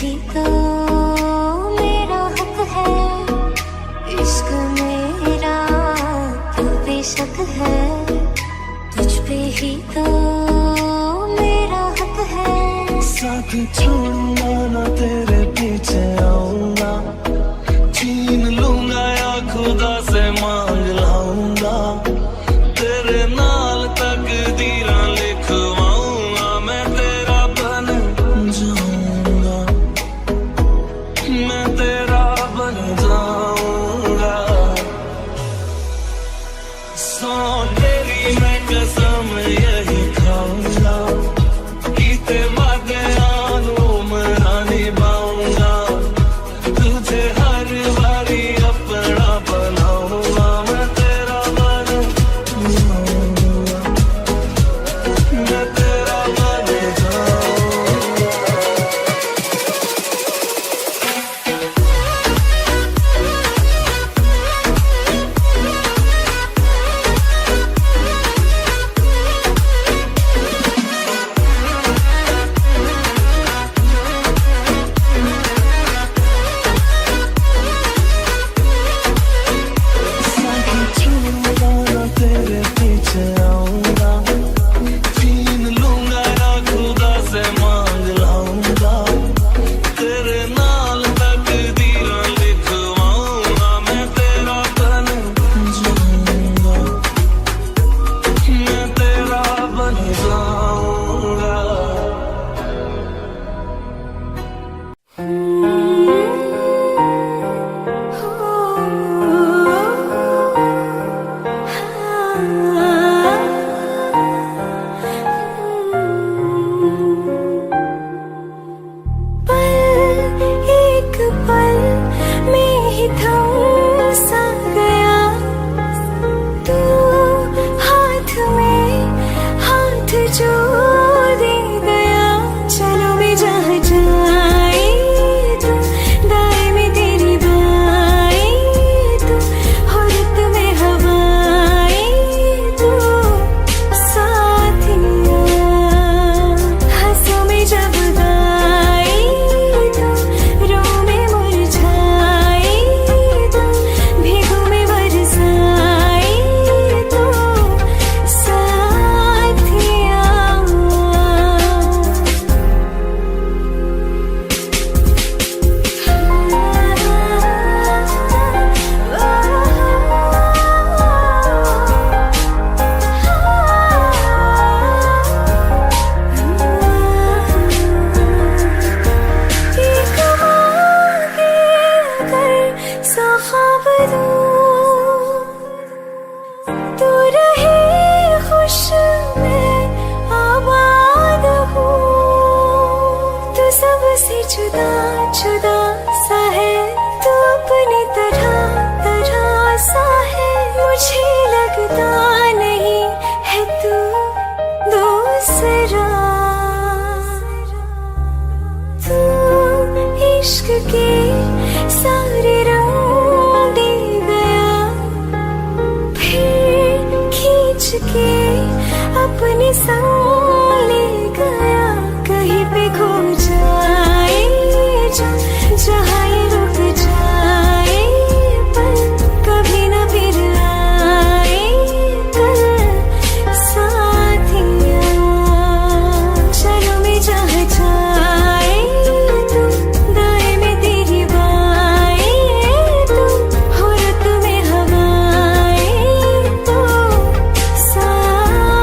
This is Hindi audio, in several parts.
ही तो मेरा हक है, इश्क मेरा तो बेशक है, तुझ पे ही तो मेरा हक है। साथ छोड़ूंगा ना तेरे पीछे आऊंगा, छीन लूंगा या खुदा से मांग लाऊंगा, तेरे नाल तकदीरां लिखवाऊंगा, मैं तेरा बन जाऊंगा, मैं तेरा बन जाऊंगा। सौ तेरी मैं कसम यही खाऊंगा, कीते वादे आनू मना निभाऊंगा, तुझे हर बारी अपना बनाऊंगा, मैं तेरा बन जाऊंगा, मैं तेरा बन जाऊंगा। तेरे पीछे आऊंगा, छीन लूंगा या खुदा से मांग लाऊंगा, तेरे नाल तकदीरां लिखवाऊंगा, मैं तेरा बन जाऊंगा, मैं तेरा बन जाऊंगा। एक पल में ही थम सा गया, तू हाथ में हाथ जो दे गया, चलो भी जहाँ जाए तू, दाएं में तेरी बाएं तू, हुर्रत में हवाएं तू, साथिया हंसों में जब गाए तू, रो में मुरझाए तू, भीगों में बरसाए तू, साथिया। एक मांगे अगर सौ ख्वाब दूं, तू रहे खुश मैं आबाद हूँ, तू सबसे जुदा जुदा सा है, तू अपनी तरह तरह सा है, मुझे लगता नहीं है तू दूसरा, तू इश्क के सारे रंग दे गया, फिर खींच के अपने संग ले गया, कहीं पे खो जाए जो, जहाँ ये रुक जाए पर कभी न फिर आए कल, साथिया चलो मैं जहाँ जाए तू, दाएं में तेरी बाएं तू, हुर्रत में हवाएं तू, साथिया।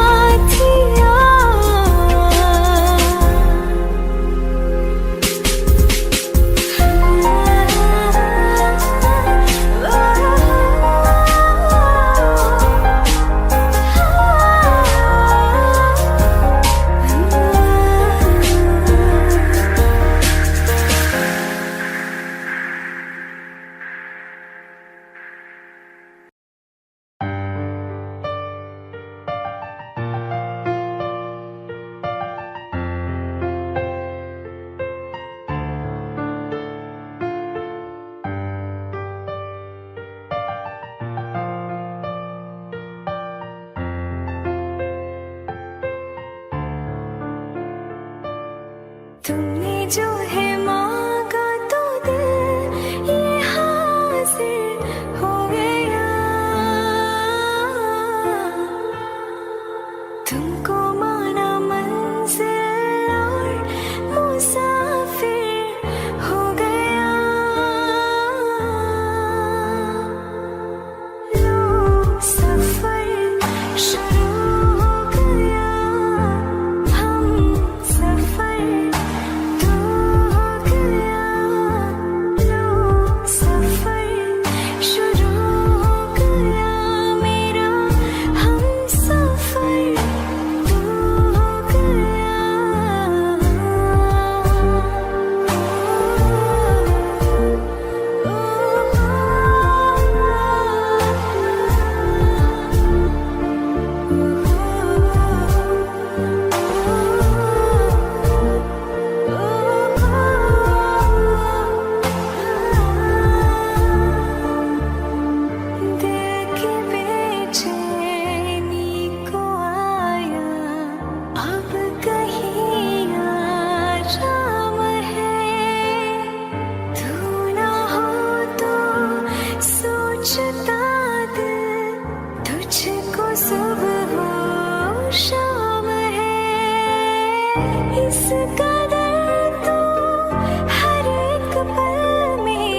तुमने जो है माँ कदर तू हर एक पल में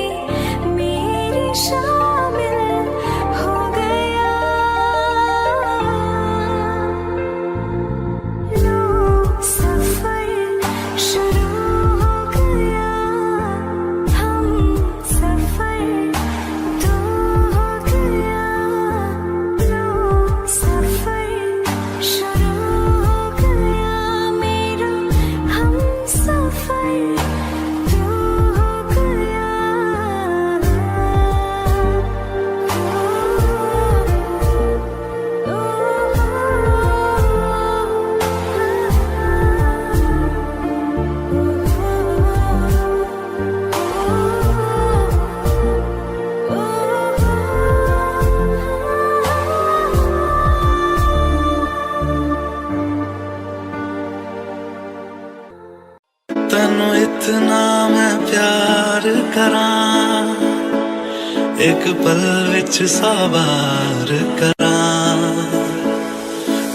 मेरे शामिल हो गया। लो सफर शुरू हो गया, हम सफर दो हो गया। लो सफर शुरू हो गया मेरा, हम सफर दो हो तेनू इतना मैं प्यार करां, एक पल विच सौ बार करां।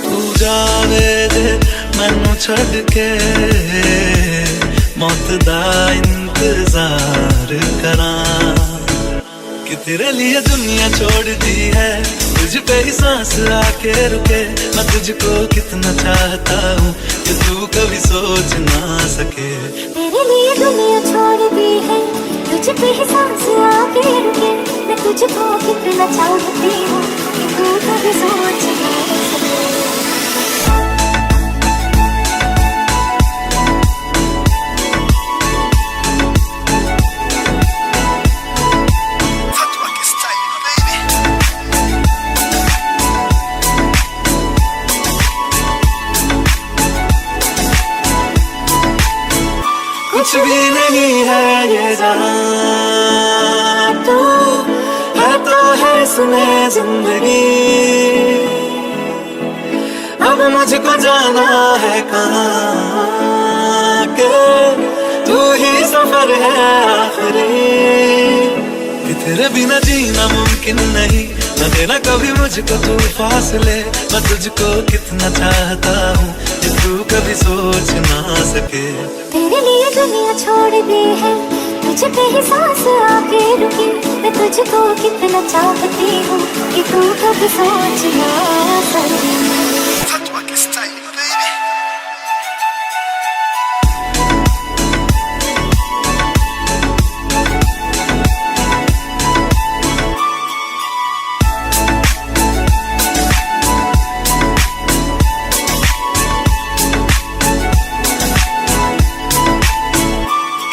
तू जावे जे मैनू छड़ के, मौत दा इंतजार करां। कि तेरे लिए दुनिया छोड़ दी है, तुझ पे ही सांस आके रुके। मैं तुझको कितना चाहता हूँ कि तू कभी सोच ना सके। तेरे लिए दुनिया छोड़ दी है, तुझ पे ही सांस आके रुके। मैं तुझको कितना चाहती हूँ कि तू कभी सोच ना सके। कुछ भी नहीं है ये जहां, तू है तो है सुने जिंदगी। अब मुझको जाना है कहाँ के, तू ही सफर है आखिरी। कि तेरे बिना जीना मुमकिन नहीं, न देना कभी मुझको तू फासले। मैं तुझको कितना चाहता हूँ कि तू कभी सोच ना सके। तेरे लिए दुनिया छोड़ दी है, तुझ पे ही सांस आके रुकी। मैं तुझको कितना चाहती हूँ कि तू कभी सोच ना सके।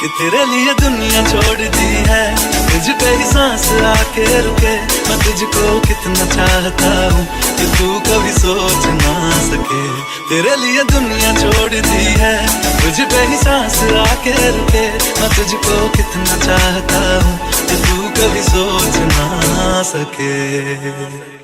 कि तेरे लिए दुनिया छोड़ दी है, तुझ पे ही सांस आके रुके। मैं तुझको कितना चाहता हूँ कि तू कभी सोच ना सके। तेरे लिए दुनिया छोड़ दी है, तुझ पे ही सांस आके रुके। मैं तुझको कितना चाहता हूँ कि तू कभी सोच ना सके।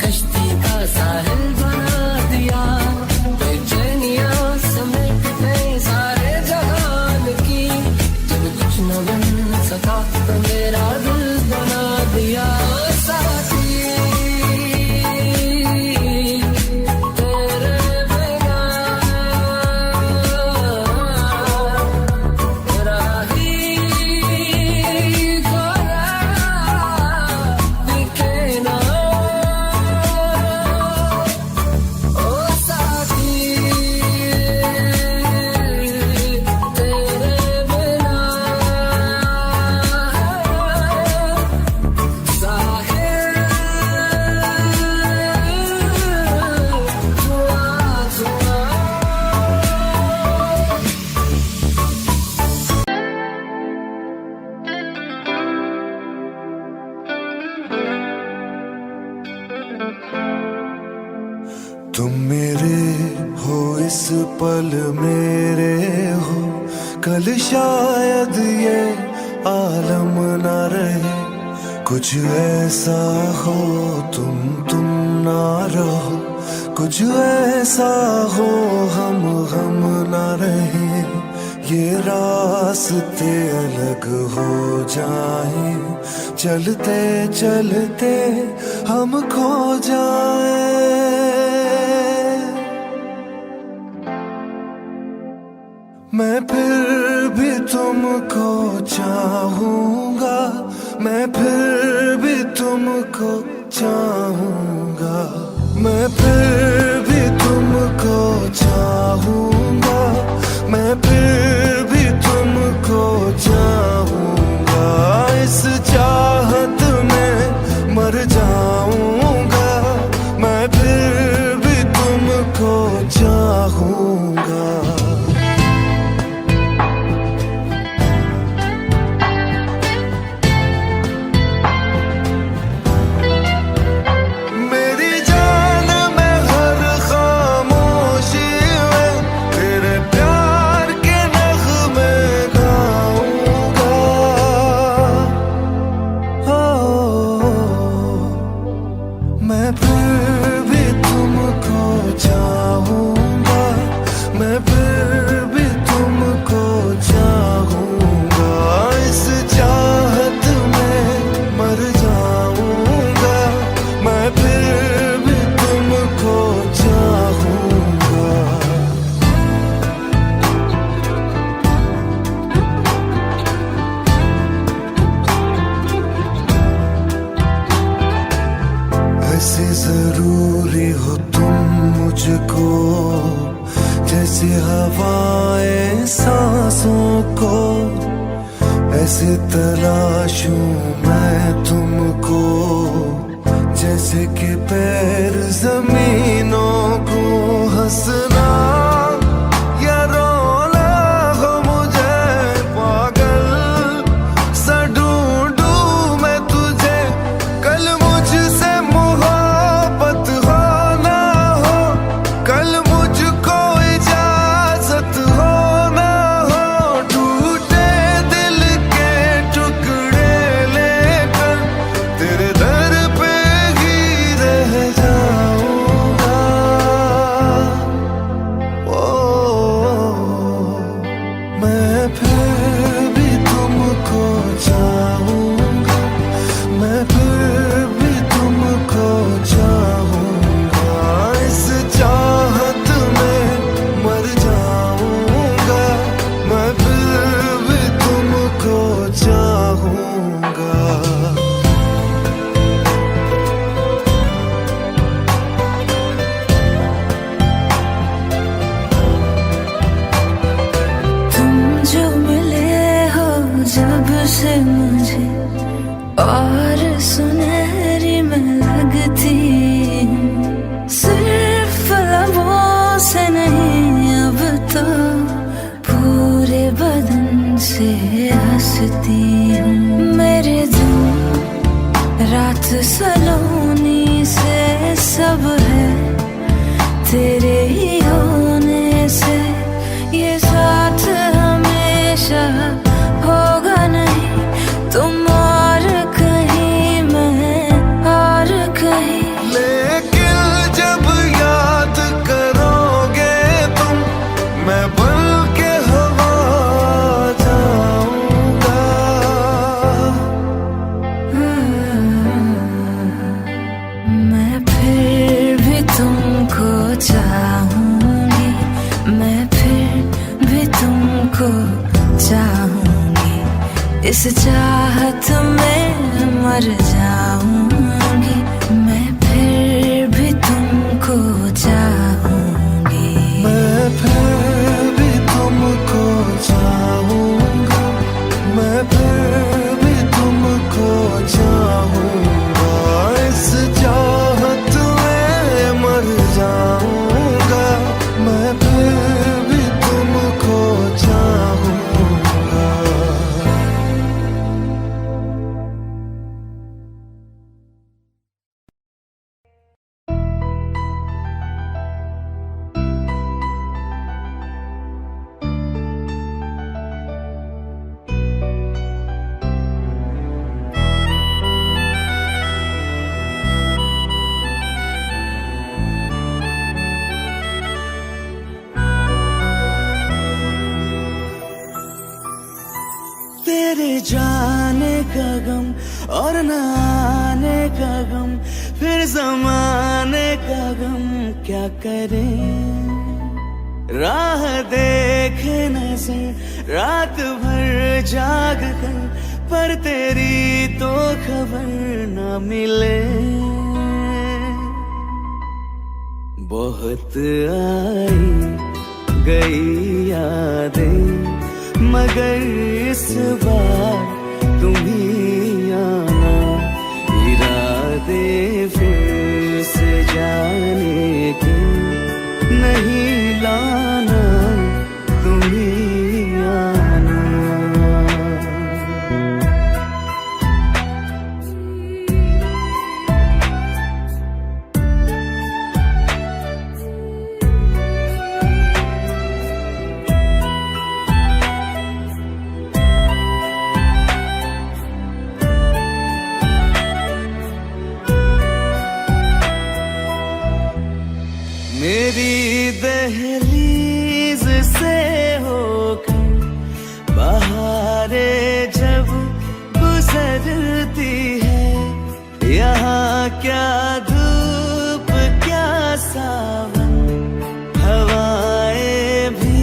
कश्ती का साहिल बना दिया, बेचैनियां समेट गई सारे जहान की। जब कुछ न बन सका तो मेरा दिल बना दिया साथी। तेरे बिना राही खोया दिखे ना ओ साथी। तेरे बिना साहिल धुआं धुआं। तुम मेरे हो इस पल मेरे हो, कल शायद ये आलम न रहे। कुछ ऐसा हो तुम ना रहो, कुछ ऐसा हो हम ना रहे। ये रास्ते अलग हो जाए, चलते चलते हम खो जाए। मैं फिर भी तुमको चाहूंगा, मैं फिर भी तुमको चाहूंगा, मैं फिर भी तुमको चाहूंगा, मैं फिर भी तुमको चाहूंगा। इस चाहत में मर जाऊंगा, मैं फिर भी तुमको चाहूंगा। मेरी जान मैं हर खामोशी में तेरे प्यार के नग़्मे गाऊंगा। हो मैं फिर भी तुमको चाहूंगा, मैं फिर भी तुमको चाहूंगा। इस चाहत में मर जाऊंगा, मैं फिर भी तुमको चाहूंगा। ऐसे जरूरी हो तुम मुझको, जैसे हवाएं सांसों को। ऐसे तलाशूं मैं तुमको, जैसे कि पैर जमीनों को। हंसना या रोना हो मुझे पागल सा ढूंढूं मैं तुझे। कल मुझसे मोहब्बत हो ना हो, कल मुझको इजाजत हो ना हो। टूटे दिल के टुकड़े लेकर तेरे दर पे ही रह जाऊंगा। लेकिन जब याद करोगे तुम, मैं बन के हवा जाऊंगा। मैं फिर भी तुमको चाहूंगी, मैं फिर भी तुमको चाहूंगी, इस चाहत में मर जाऊंगी। मैं फिर भी तुमको चाहूंगी, मैं फिर भी तुमको चाहूंगा, मैं फिर भी तुमको चाहूंगा, इस चाहत में मर जाऊंगा। मैं फिर भी तुमको चाहूंगा। तेरे जाने का गम और न आने का गम, फिर जमाने का गम क्या करें। राह देखे नजर रात भर जाग कर, पर तेरी तो खबर न मिले। बहुत आई गई यादें, मगर इस बार तुम ही आना। इरादे फिर से जाने के नहीं लाना, तुम ही आना। मेरी दहलीज से होकर बहारें जब गुजरती है, यहाँ क्या धूप क्या सावन, हवाएं भी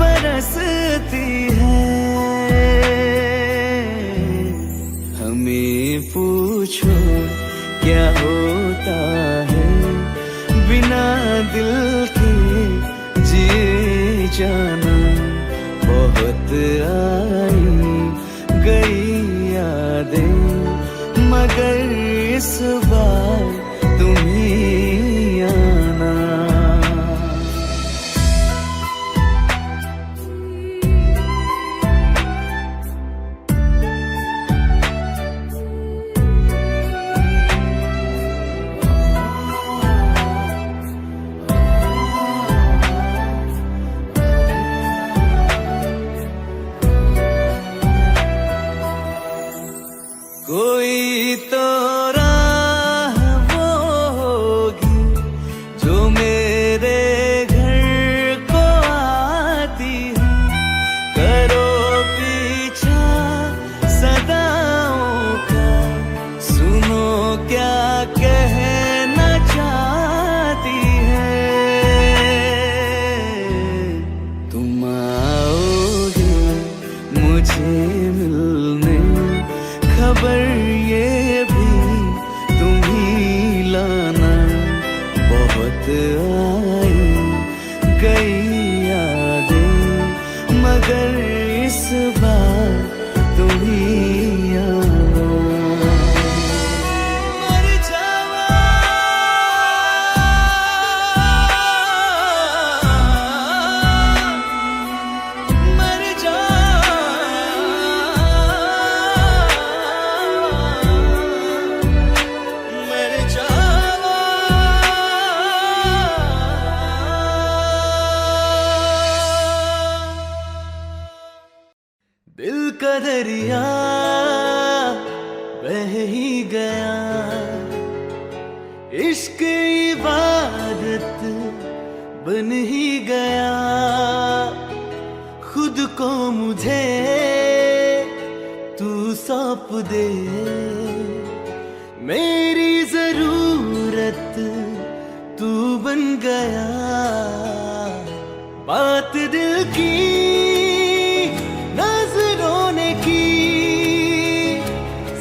बरसती है। हमें पूछो क्या होता है बिना दिल के जिए जाना। बहुत आई गई यादें, मगर इस बार तुम ही आना। कोई तो राह वो होगी जो मेरे घर को आती है। करो पीछा सदाओं का, सुनो क्या कहना चाहती है। तुम आओगे मुझे मिलने, खबर ये भी तुम ही लाना। बहुत आई गई यादें, मगर इस बार तुम ही आना। मर जावा, मर जावा, मर जावा। इश्क इबादत बन ही गया, खुद को मुझे तू सौंप दे, मेरी जरूरत तू बन गया। बात दिल की नजरों ने की,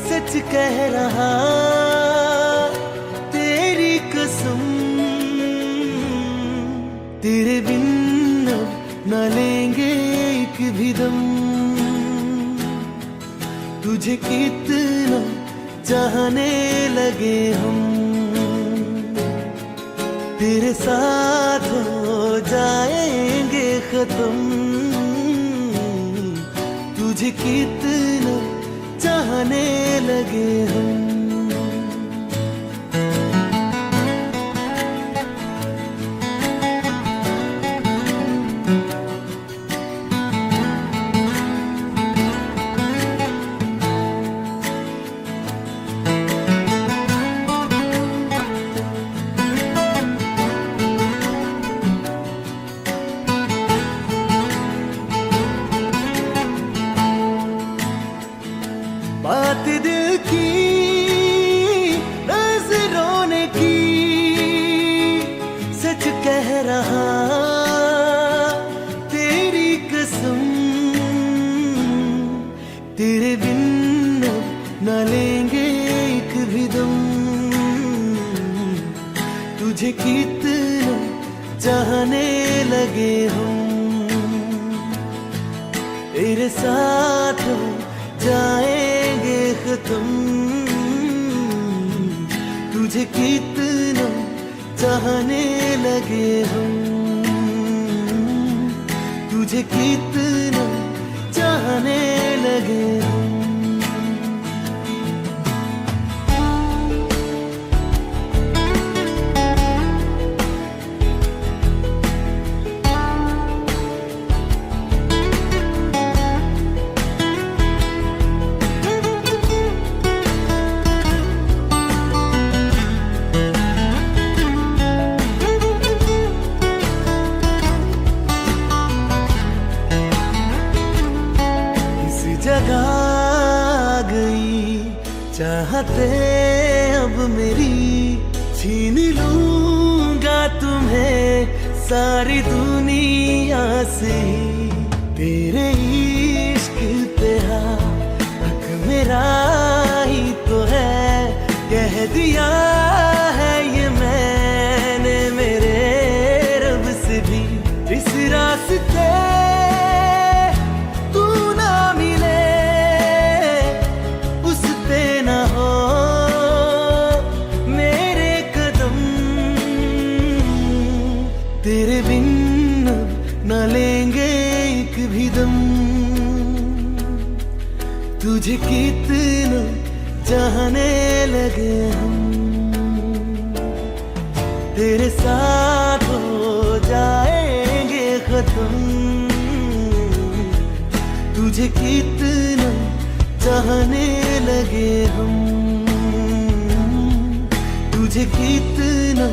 सच कह रहा तेरी कसम, तेरे बिन अब न लेंगे एक भी दम। तुझे कितना चाहने लगे हम, तेरे साथ हो जाएंगे खत्म। तुझे कितना चाहने लगे हम। बात दिल की नजरों ने की, सच कह रहा तेरी कसम, तेरे बिन न लेंगे एक भी दम। तुझे कितना चाहने लगे हम, तेरे साथ जाएंगे खत्म। तुझे कितना चाहने लगे हम, तुझे कितना चाहने लगे हम। जगा गई चाहते अब मेरी, छीन लूंगा तुम्हें सारी दुनिया से। तेरे इश्क पे हक मेरा ही तो है, कह दिया है ये मैंने मेरे रब से भी। इस रास्ते तेरे बिन न लेंगे एक भी दम। तुझे कितना चाहने लगे हम, तेरे साथ हो जाएंगे खत्म। तुझे कितना चाहने लगे हम, तुझे कितना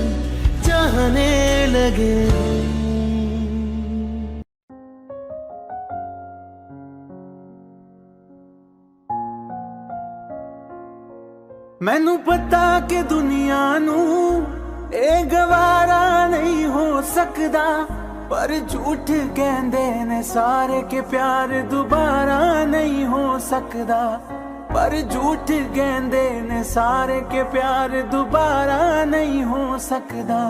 चाहने लगे। मैनू पता कि दुनिया नू ए गवारा नहीं हो सकदा, पर झूठ कहंदे ने सारे के प्यार दोबारा नहीं हो सकदा। पर झूठ कहंदे ने सारे के प्यार दोबारा नहीं हो सकदा।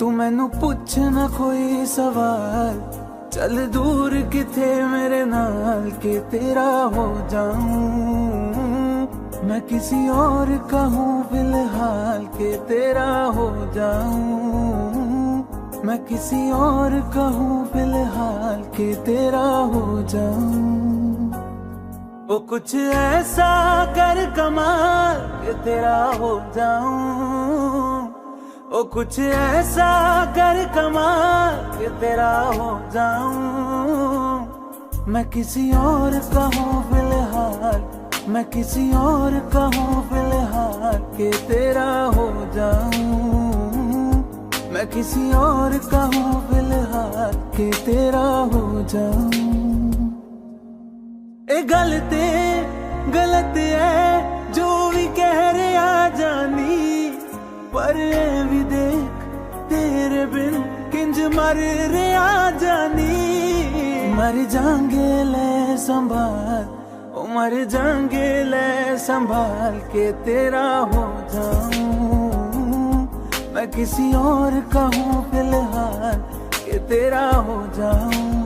तू मैनू पुछ ना कोई सवाल, चल दूर किथे मेरे नाल के तेरा हो जाऊं। मैं किसी और का हूँ फिलहाल के तेरा हो जाऊं। मैं किसी और का हूँ फिलहाल के तेरा हो जाऊं। वो कुछ ऐसा कर कमाल के तेरा हो जाऊं। वो कुछ ऐसा कर कमाल के तेरा हो जाऊं। मैं किसी और का हूँ फिलहाल, मैं किसी और का हूँ फिलहाल के तेरा हो जाऊं। मैं किसी और का हूँ फिलहाल के तेरा हो जाऊं। ए गलत है जो भी कह रहे आ जानी, पर ये भी देख तेरे बिन किंज मर रे आ जानी। मर जाएंगे ले संभाल, ओ मर जाएंगे ले संभाल के तेरा हो जाऊं। मैं किसी और का हूँ फिलहाल के तेरा हो जाऊं।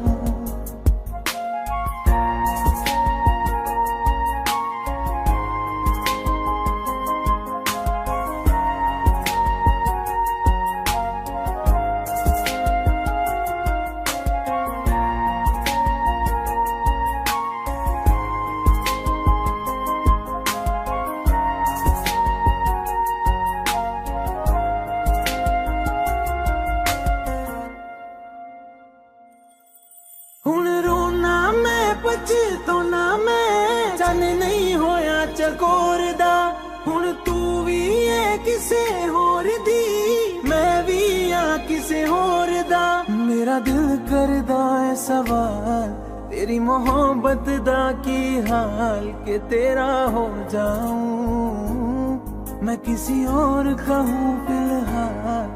हुण रोना मैं पछताना मैं, चन नहीं होया चकोर दा। हुण तू भी है किसे होर दी, मैं भी आ किसे होर दा। मेरा दिल करदा है सवाल तेरी मोहब्बत दा की हाल के तेरा हो जाऊं। मैं किसी और का हूँ फिलहाल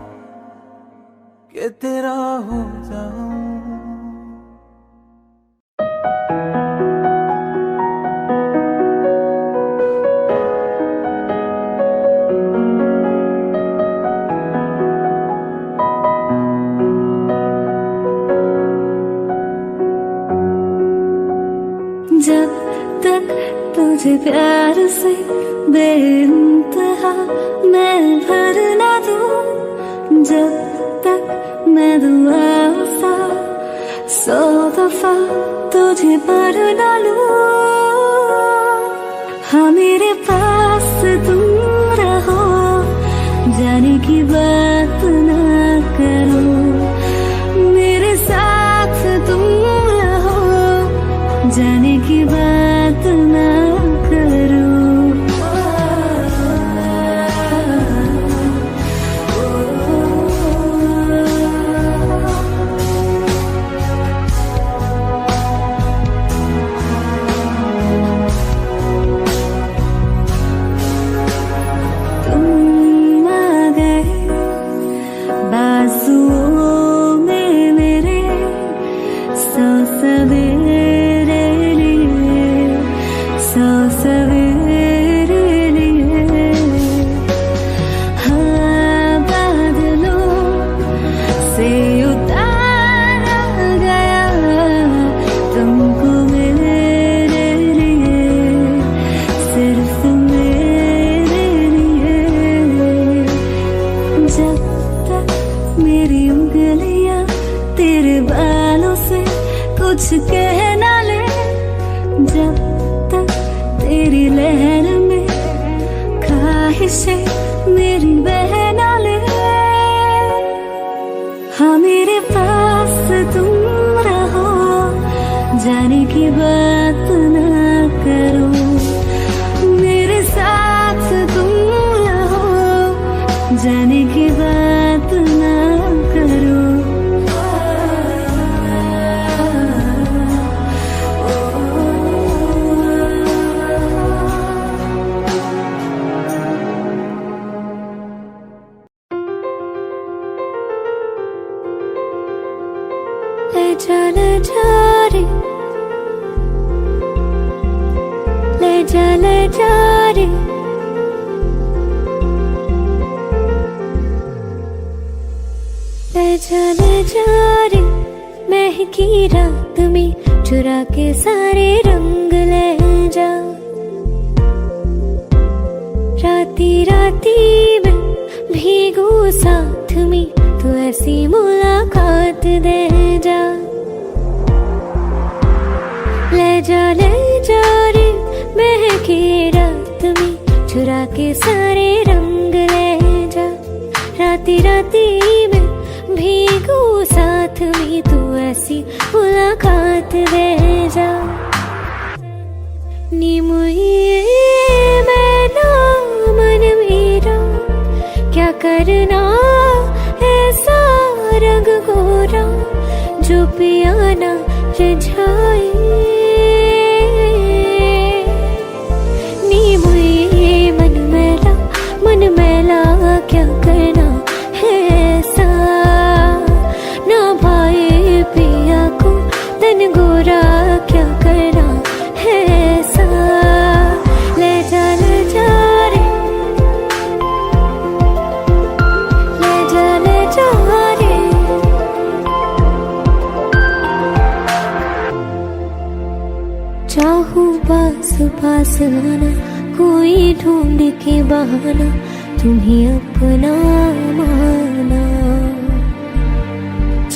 के तेरा हो जाऊं। जब तक तुझे प्यार से बेइंतहा मैं भर ना दूं, जब तक मैं दुआ सा 100 दफा तुझे पर डालूं। हाँ मेरे पास तुम रहो, जाने की बात ना करो। मेरे साथ तुम रहो, जाने की बात ना करो। तुम आ गए बाजुओं में मेरे, 100 सवेरे लिए, 100 सवेरे लिए। हाँ बादलों से उतारा गया तुमको मेरे लिए, सिर्फ मेरे लिए। जब तक मेरी उंगलियां तेरे बालों से कुछ कह ना ले, जब तक तेरी लहर में ख्वाहिशें मेरी बह ना ले। हाँ मेरे पास तुम रहो, जाने की बात ना करो। मेरे साथ तुम रहो, जाने की बात ना करो। ले जा रे, ले जा रे। ले जा रे, महकी रात में चुरा के सारे रंग ले जा। राती राती में भीगू साथ में, तू ऐसी मुलाकात दे जा। ले जा रे, महकी रात में चुरा के सारे रंग ले जा। राती राती में भीगू साथ में, तू ऐसी मुलाकात दे जा। नी मुझे मैं मन मेरा क्या करना ऐसा जो पियाना रिझाए नी मुझे मन मैला क्या करना है ऐसा ना भाई पिया को तन गोरा क्या करना है ऐसा ले जा रे ले जा रे चाहूं पास पास आना कोई ढूंढ के बहाना तुम्हें अपना माना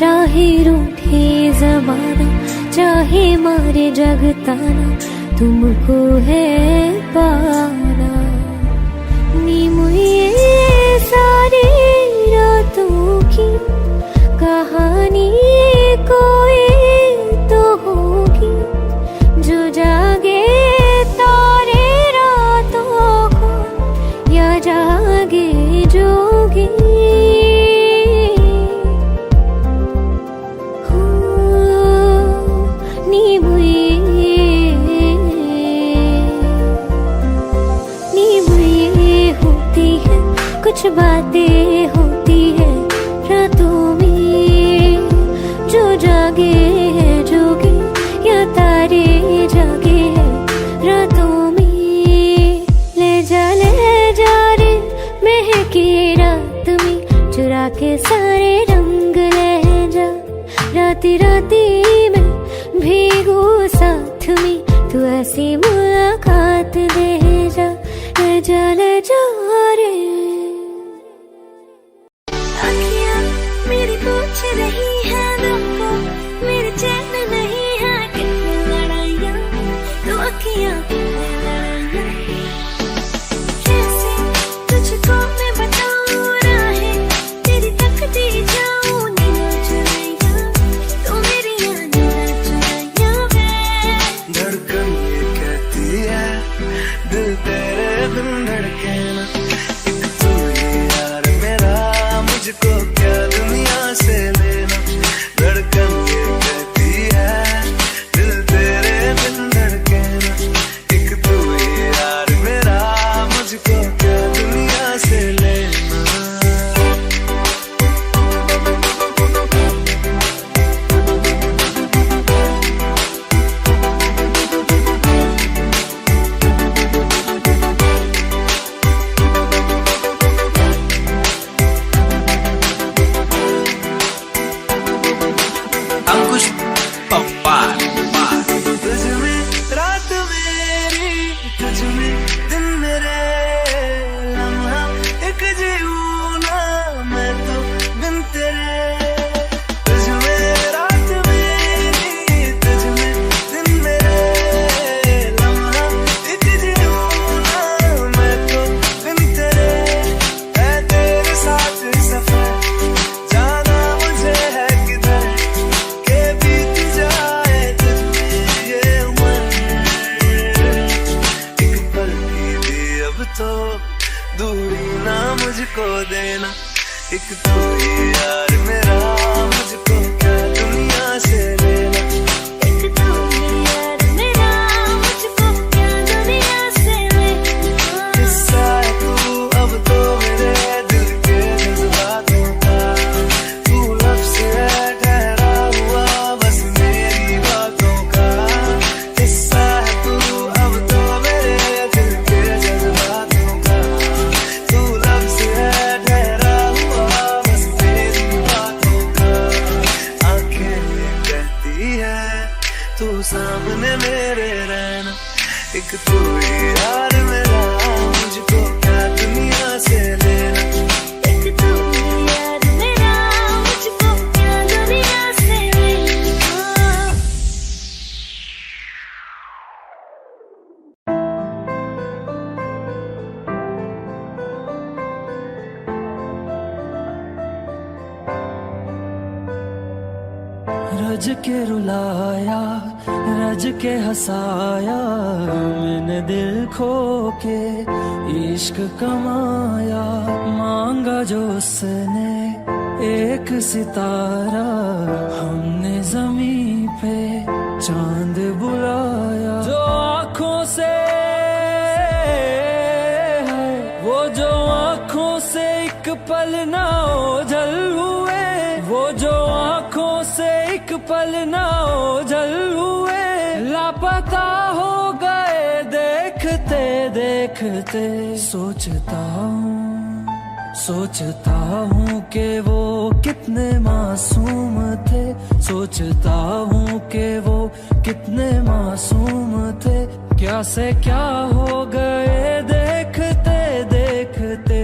चाहे रूठे जमाना चाहे मारे जगताना तुमको है पाना नी मुझे सारी रातों की कहानी कोई तो होगी जो जागे तारे रातों को या जागे जोगी हो नी मुझे होती है कुछ बातें होती है रातों में जो जागे है जोगी या तारे जागे है रातों में ले जा रे महके रात में चुरा के सारे रंग ले जा राती राती में भीगू साथ में तू ऐसी मुलाकात दे जा ले जा रे अखियाँ मेरी पूछ रही है तुमको मेरे चैन नहीं है कितनी लड़ाइयाँ तो अखियाँ कैसे तुझको मैं बताऊँ राहें तेरी तकती जाऊँ नींद चुराइयाँ तो मेरी नींद चुराइयाँ धड़कन ये कहती है दिल तेरे बिन धड़के ना एक तू ही यार मेरा मुझको क्या दुनिया से लेना धड़कन ये कहती है दिल तेरे बिन धड़के ना एक तू ही यार मेरा मुझको क्या दुनिया से लेना अंकुश पप्पा तुझ में रात मेरी तुझ में दिन मेरे लम्हा एक जीऊं ना मैं तो बिन तेरे तुझ में रात मेरी तुझ में दिन मेरे लम्हा एक जीऊं ना मैं तो बिन तेरे है तेरे साथ सफर जाना मुझे है किधर के बीत जाए तुझमें ये उम्र एक पल की भी अब तो दूरी ना मुझको देना एक तू ही यार मेरा मुझको क्या दुनिया से लेना एक तू ही यार मेरा मुझको क्या दुनिया से लेना किस्सा है तू अब तो मेरे दिल के जज्बातों का तू लफ्ज़ है ठहरा हुआ बस मेरी बातों का किस्सा है तू अब तो मेरे दिल के जज्बातों का तू लफ्ज़ है ठहरा हुआ बस मेरी बातों का आंखें ये कहती है तू सामने मेरे रहना एक तू ही यार मेरा मुझको क्या दुनिया से लेना एक तू ही यार मेरा मुझको क्या दुनिया से लेना रज के रुलाया रज के हंसाया मैंने दिल खो के इश्क कमाया मांगा जो उसने एक सितारा हमने जमीन पे चांद बुलाया। जो आँखों से वो जो आँखों से एक पल ना ओझल हुए, वो जो आँखों से एक पल ना ओझल हुए, लापता हो गए देखते देखते। सोचता हूँ कि वो कितने मासूम थे, सोचता हूँ कि वो कितने मासूम थे। क्या से क्या हो गए देखते देखते।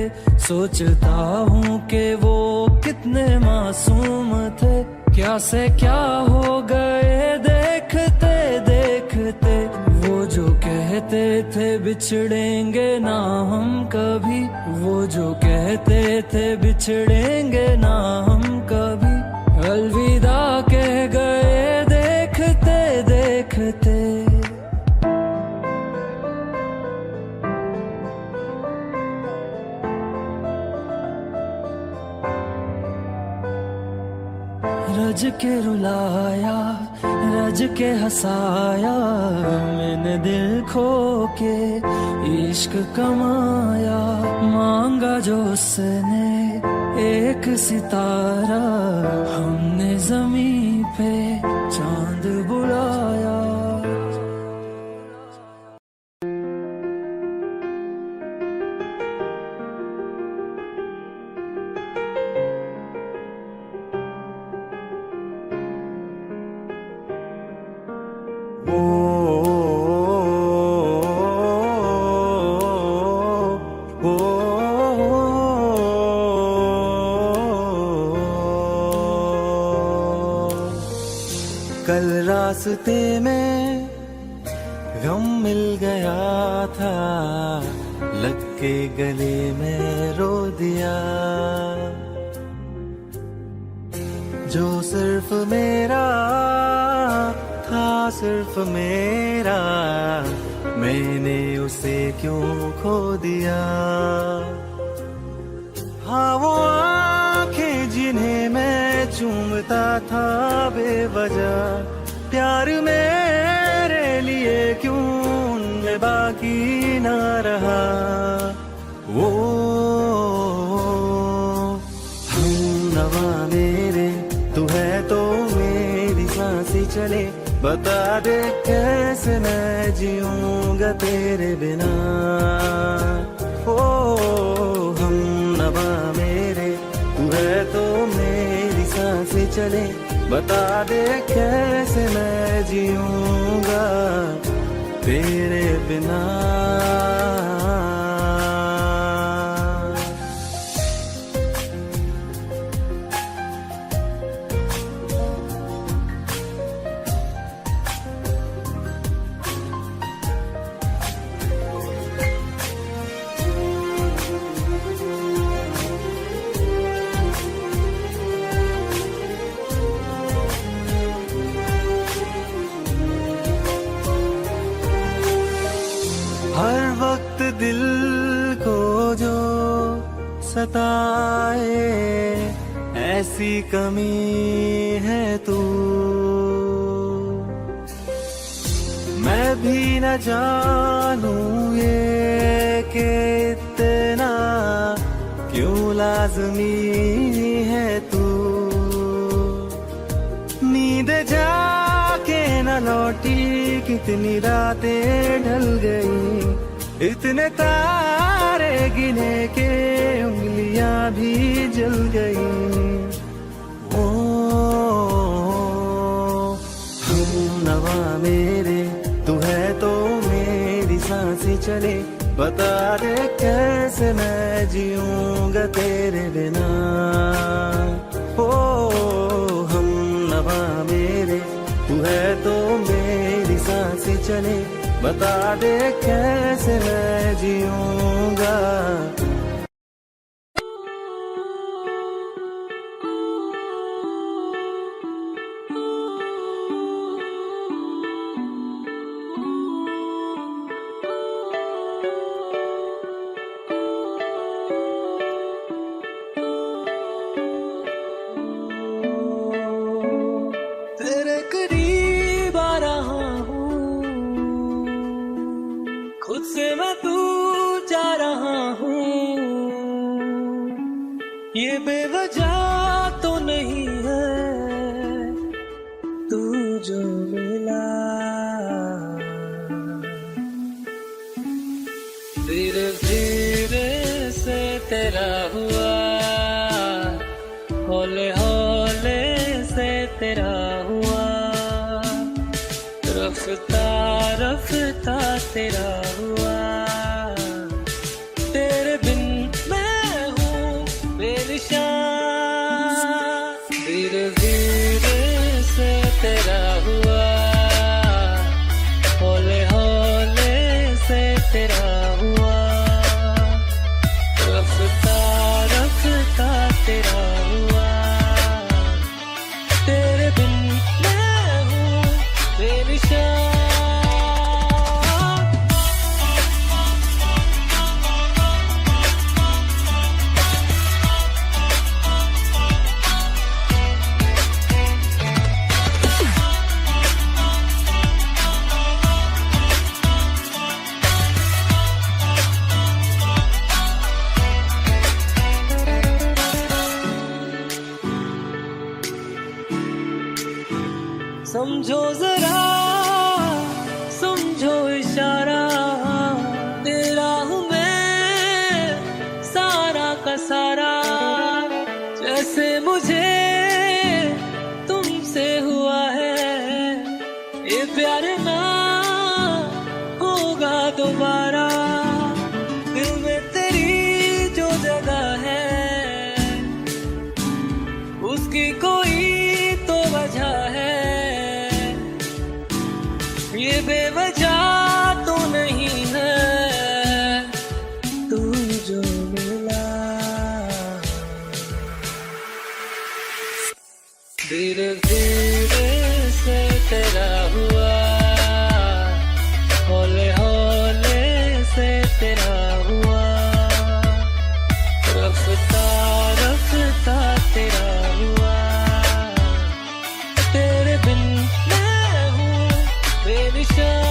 सोचता हूँ कि वो कितने मासूम थे, क्या से क्या हो गए देखते देखते। वो जो कहते थे बिछड़ेंगे ना हम कभी, वो जो कहते थे बिछड़ेंगे ना हम कभी, अलविदा कह गए देखते देखते। रज के रुलाया, रज के हंसाया, मैंने दिल खो के इश्क कमाया। मांगा जो उसने एक सितारा, हमने जमीन पे चांद बुलाया। कल रास्ते में गम मिल गया था, लग के गले में रो दिया। जो सिर्फ मेरा था, सिर्फ मेरा, मैंने उसे क्यों खो दिया। हाँ वो आंखें जिन्हें मैं चूमता था बेवजह, प्यार मेरे लिए क्यों उनमें बाकी ना रहा। वो हम नवा मेरे, तू है तो मेरी सांसें चले। बता दे कैसे मैं जीऊंगा तेरे बिना। ओ हम नवा मेरे, तू है तो मेरी सांसें चले। बता दे कैसे मैं जीऊंगा तेरे बिना। हर वक्त दिल को जो सताए, ऐसी कमी है तू। मैं भी न जानूं ये कि इतना क्यों लाज़मी है तू। नींद जाके न लौटी, कितनी रातें ढल गई। इतने तारे गिने के उंगलियां भी जल गई। ओ हम नवा मेरे, तू है तो मेरी सांसें चले। बता दे कैसे मैं जीऊंगा तेरे बिना। ओ हम नवा मेरे, तू है तो मेरी सांसें चले। बता दे कैसे मैं जीऊंगा। तेरा हुआ, रफ्ता रफ्ता तेरा हुआ। तेरे बिन मैं हूँ बेनिशान, धीरे धीरे से तेरा हुआ, हौले हौले से तेरा हुआ, रफ्ता रफ्ता तेरा हुआ। तेरे बिन मैं हूँ बेनिशान। समझो जरा, समझो इशारा, तेरा हूँ मैं सारा का सारा। जैसे मुझे तुमसे हुआ है, ये प्यार ना होगा दोबारा। दिल में तेरी जो जगह है, उसकी कोई तो वजह है। ये बेवजह तो नहीं है, तू जो मिला। धीरे धीरे से तेरा हुआ, हौले हौले से तेरा हुआ, रफ्ता रफ्ता तेरा हुआ। तेरे बिन मैं हूँ बेनिशान।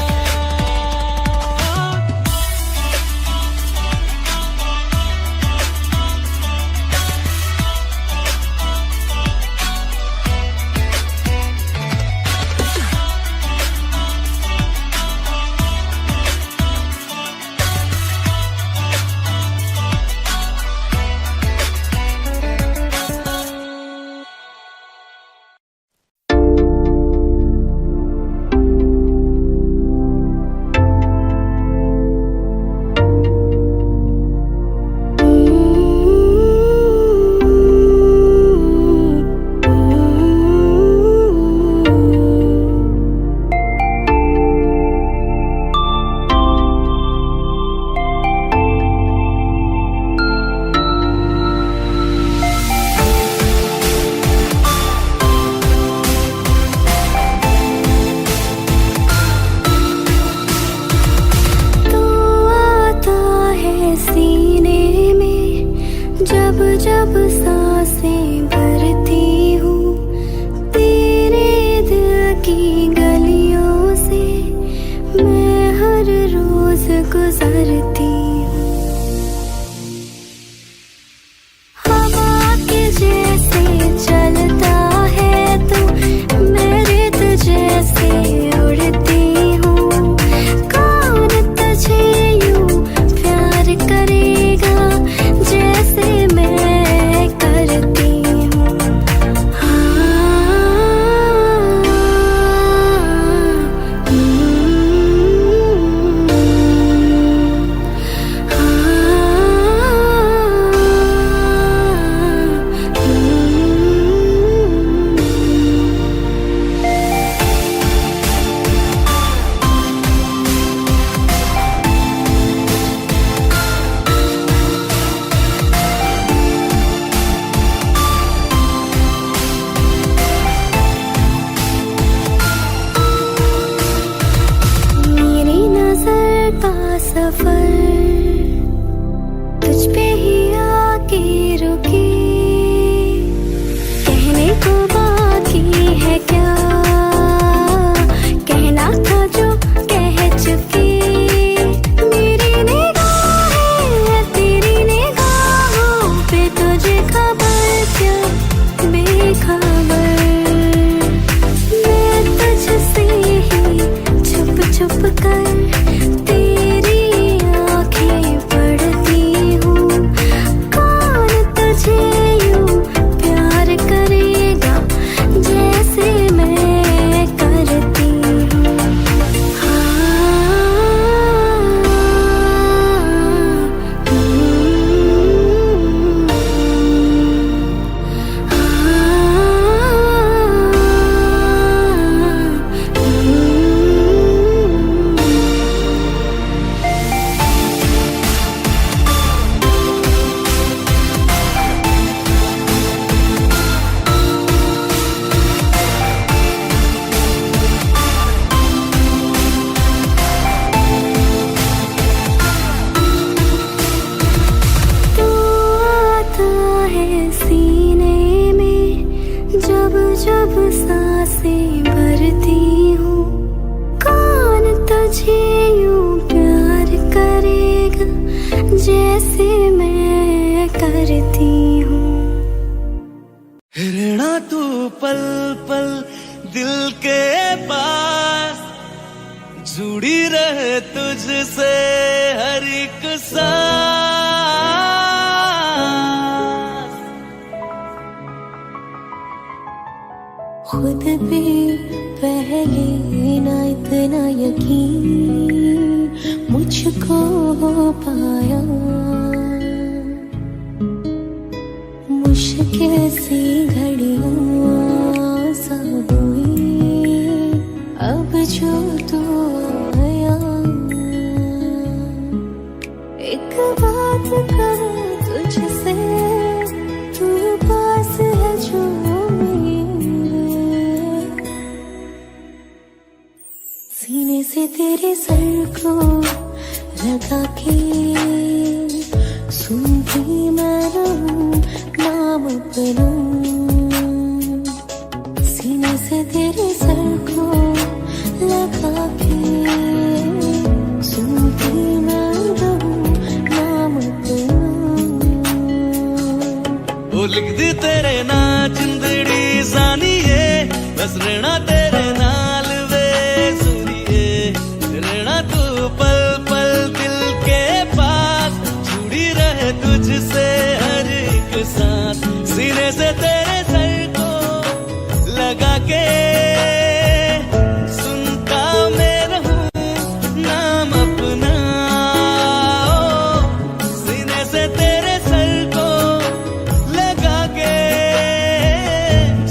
सांसें भरती हूँ। कौन तुझे यूं प्यार करेगा जैसे मैं करती हूँ। रहना तू पल पल दिल के पास, जुड़ी रहे तुझसे हर एक सांस। खुद पे पहले ना इतना यकीन मुझको हो पाया। मुश्किल सी घड़ियां सा हुई अब जो तू आया। एक बात कहूं तुझसे, तू पास है जो मेरे, सीने से तेरे सर को लगा के सुनती मैं रहूं नाम अपना। सीने से तेरे सर को लगा के सुनती मैं रहूं नाम अपना। वो लिख दी तेरे ना जिंदड़ी जानिए, बस रहना तेरे नाल वे सुनिए। रहना तू पल पल दिल के पास, जुड़ी रहे तुझसे हर एक सांस। सीने से तेरे सर को लगा के सुनता मैं रहूं नाम अपना। सीने से तेरे सर को लगा के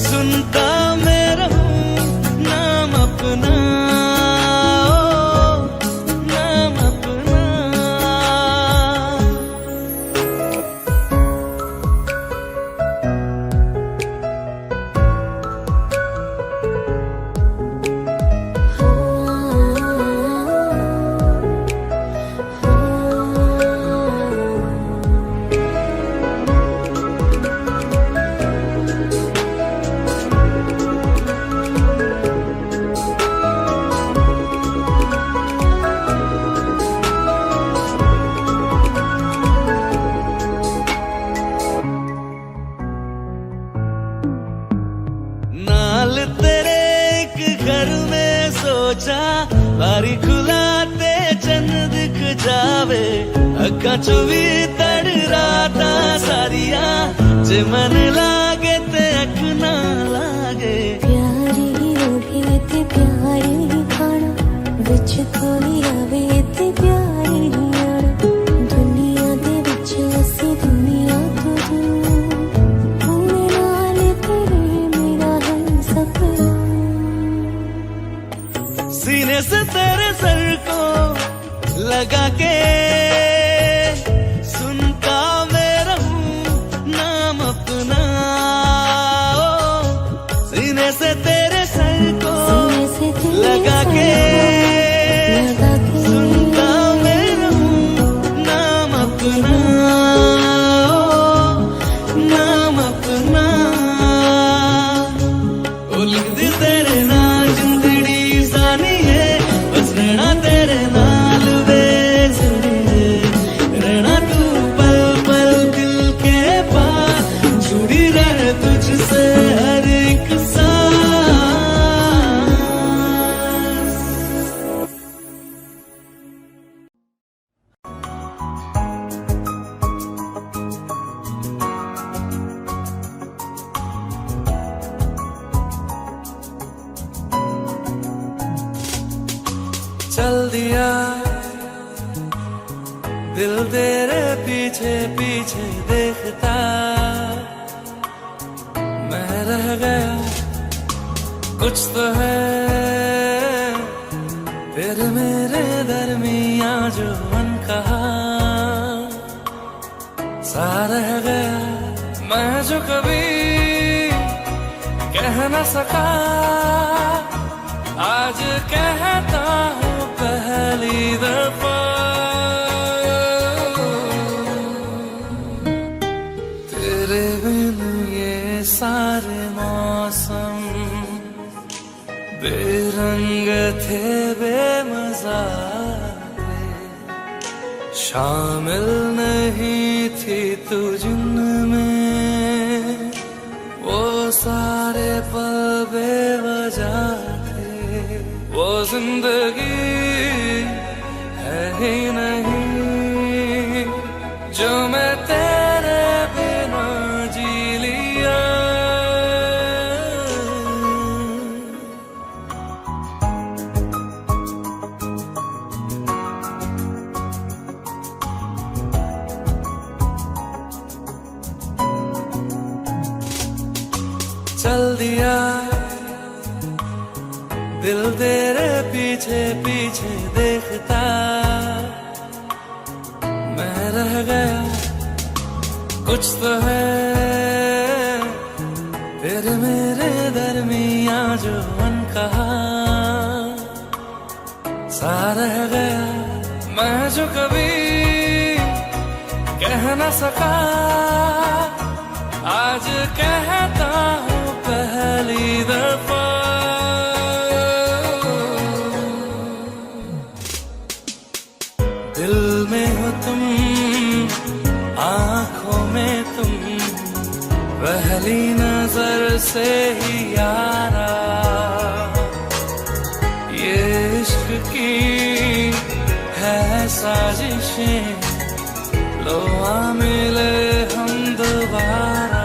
सुनता मैं रहूं नाम अपना, नाम अपना। नाल तेरे एक घर में सोचा, बारी खुलाते चंद दिख जावे। अक्का चुवी तड़ राता सारिया, जे मन लागे ते अख ना लागे। प्यारी ओढ़े ते प्यारी खाना, विच कोई आवे ते प्यारी आना। दुनिया दे विच असी दुनिया तो दूर, होने नाल तेरे मेरा है सपना। सीने से तेरे सर को लगा के सुनता मैं रहूं नाम अपना। सीने से तेरे सर को लगा के सुनता मैं रहूं नाम अपना, नाम अपना। ओ लिख दी तेरे नाल जिंदड़ी जानिए, बस रहना तेरे नाल वे सुनिए। रहना तू पल पल दिल के पास, जुड़ी रहे तुझसे हर एक सांस। चल दिया दिल तेरे पीछे पीछे देखता, मैं रह गया कुछ तो है तेरे मेरे दरमियां जो मन कहा। सा रह गया मैं जो कभी कह न सका, आज कहता हूँ पहली दफा। तेरे बिन ये सारे मौसम बेरंग थे बेमज़ा थे, शामिल नहीं थी तू जिनमें, वो सारे पल बेवजह थे, वो जिंदगी है ही नहीं जो मैं तेरे बिना जी लिया। चल दिया दिल तेरे पीछे पीछे देखता, मैं रह गया कुछ तो है तेरे मेरे दरमिया जो अनकहा सा रह गया, मैं जो कभी कह न सका आज कहता हूँ पहली दफा। दिल में हो तुम, आंखों में तुम, पहली नजर से ही यारा, ये इश्क की है साजिशें, लो आ मिले हम दोबारा।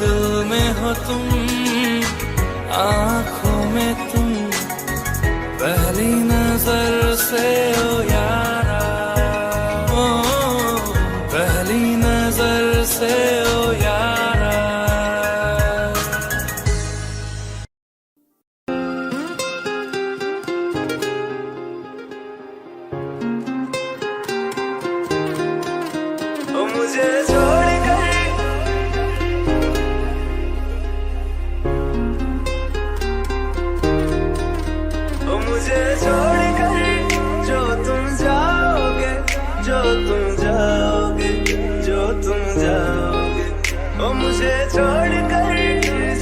दिल में हो तुम, आंखों में तुम, पहली नजर से ओ यारा, ओ पहली नजर से ओ यारा। ओ मुझे छोड़ कर, ओ मुझे छोड़ कर जो तुम जाओगे, जो तुम जाओगे, जो तुम जाओगे, ओ मुझे छोड़ कर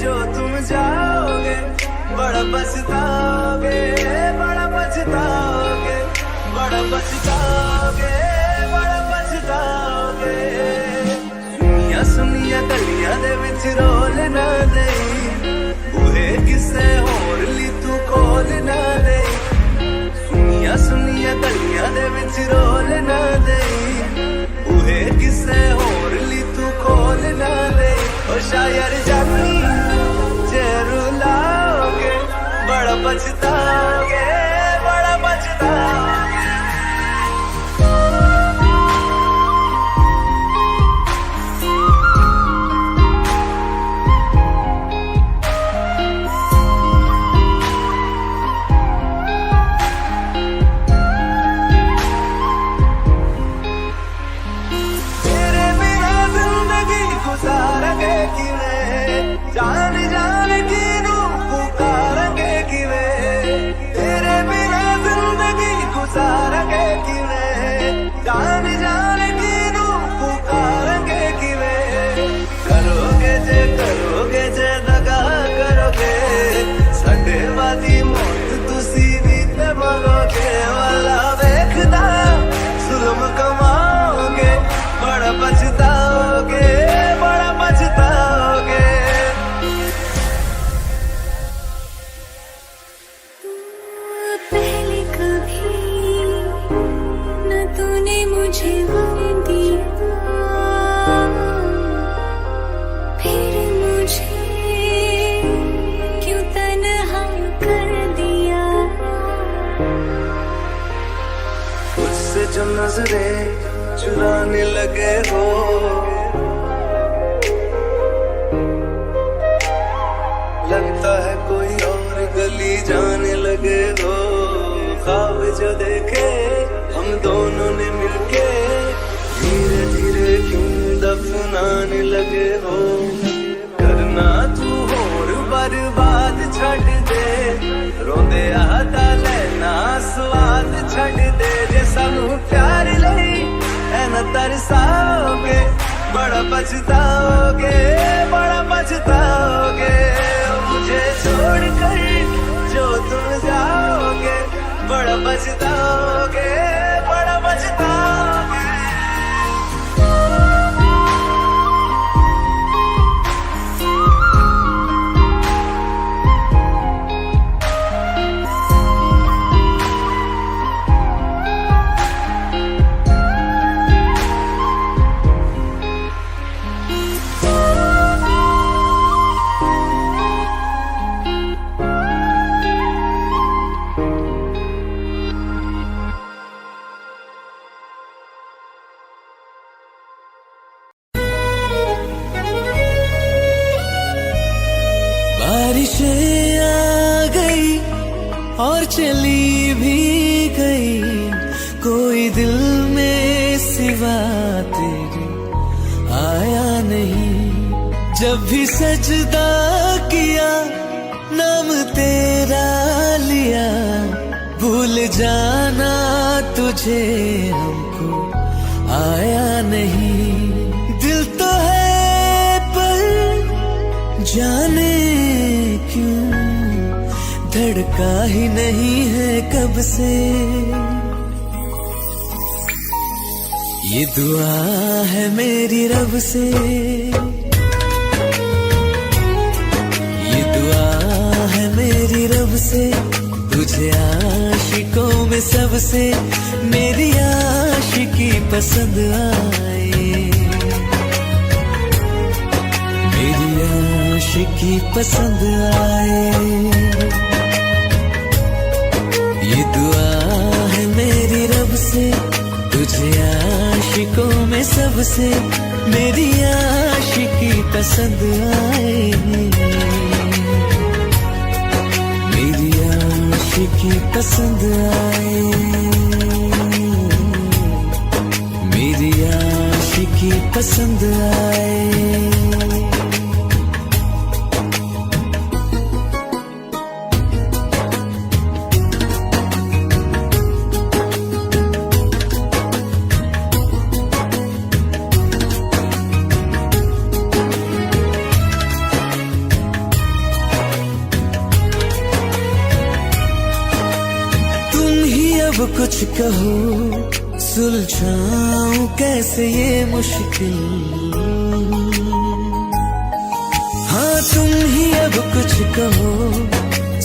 जो तुम जाओगे, बड़ा पछताओगे, बड़ा पछताओगे, बड़ा पछताओगे, बड़ा पछताओगे। सुनिया सुनिया गलियां दे विच रोल ना देई, बूहे किसे होर ली तू कोल ना देई, सुनिया सुनिया गलियां दे विच रोल ना देई, बूहे किसे होर ली तू खोल ना देई। ओ शायर जानी जे रुलाओगे, बड़ा पछताओगे, बड़ा पछताओगे। जान जान की नू पुकारेंगे किवें, तेरे बिना जिंदगी गुजारेंगे किवें, जान जान की नू पुकारेंगे किवें। करोगे जे दगा करोगे, साडे वादी मौत तुसी भी ते मरोगे, वाला वेखदा जुल्म कमाओगे, बड़ा पछताओगे, बड़ा पछताओगे। पहले कभी न तूने मुझे गम दिया, फिर मुझे क्यों तन्हा कर दिया। मुझसे जो नजरें चुराने लगे हो, लगता है कोई और गली जाने लगे हो। ख्वाब जो देखे हम दोनों ने मिलके, धीरे धीरे क्यों दफनाने लगे हो। करना तू होर बर्बाद छड़ दे, रोंदे आता लेना स्वाद छड़ दे। जे सानू प्यार लई ऐ न तरसाओगे, बड़ा पछताओगे, बड़ा पछताओगे। मुझे बारिशें आ गई और चली भी गई, कोई दिल में सिवा तेरे आया नहीं। जब भी सजदा किया नाम तेरा लिया, भूल जाना तुझे हमको आया नहीं। दिल तो है पर जाने क्यों धड़का ही नहीं है कब से। ये दुआ है मेरी रब से, ये दुआ है मेरी रब से, तुझे आशिकों में सबसे मेरी आशिकी पसंद आए, मेरी आशिकी पसंद आए। ये दुआ है मेरी रब से, तुझे आशिकों में सबसे मेरी आशिकी पसंद आए, मेरी आशिकी पसंद आए, मेरी आशिकी पसंद आए। अब कुछ कहो सुलझाऊं कैसे ये मुश्किल, हाँ तुम ही अब कुछ कहो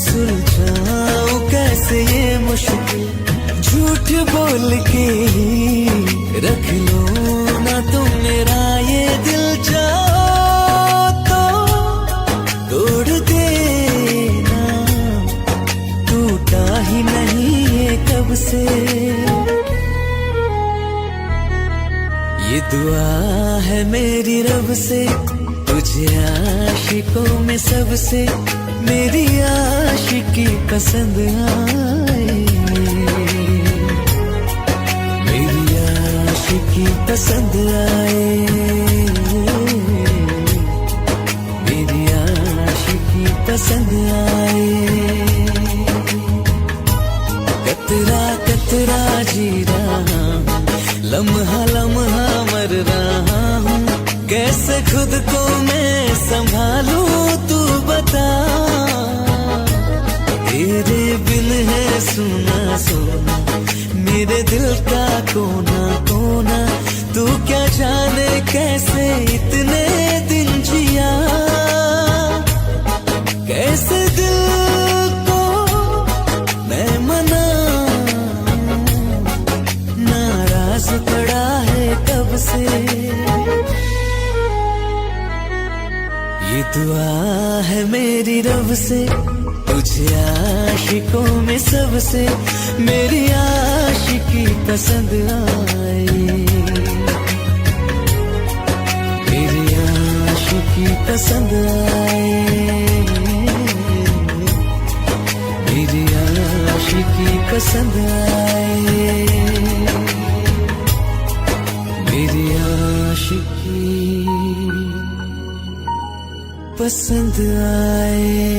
सुलझाऊं कैसे ये मुश्किल। झूठ बोल के ही रख लो ना तुम मेरा ये दिल, चाहो तो तोड़ देना, टूटा ही नहीं कब से। ये दुआ है मेरी रब से, तुझे आशिकों में सबसे मेरी आशिकी पसंद आए, मेरी आशिकी पसंद आए, मेरी आशिकी पसंद आए। कतरा कतरा जी रहा हूँ, लम्हा लम्हा मर रहा हूँ, कैसे खुद को मैं संभालूं तू बता। तेरे बिन है सुना सुना मेरे दिल का कोना कोना, तू क्या जाने कैसे इतने दिन जिया, कैसे दिल को मैं मना, नाराज पड़ा है कब से। ये दुआ है मेरी रब से, तुझे आशिकों में सबसे मेरी आशिकी पसंद आए, मेरी आशिकी पसंद आए, मेरी आशिकी पसंद आए, मेरी आशिकी पसंद आए।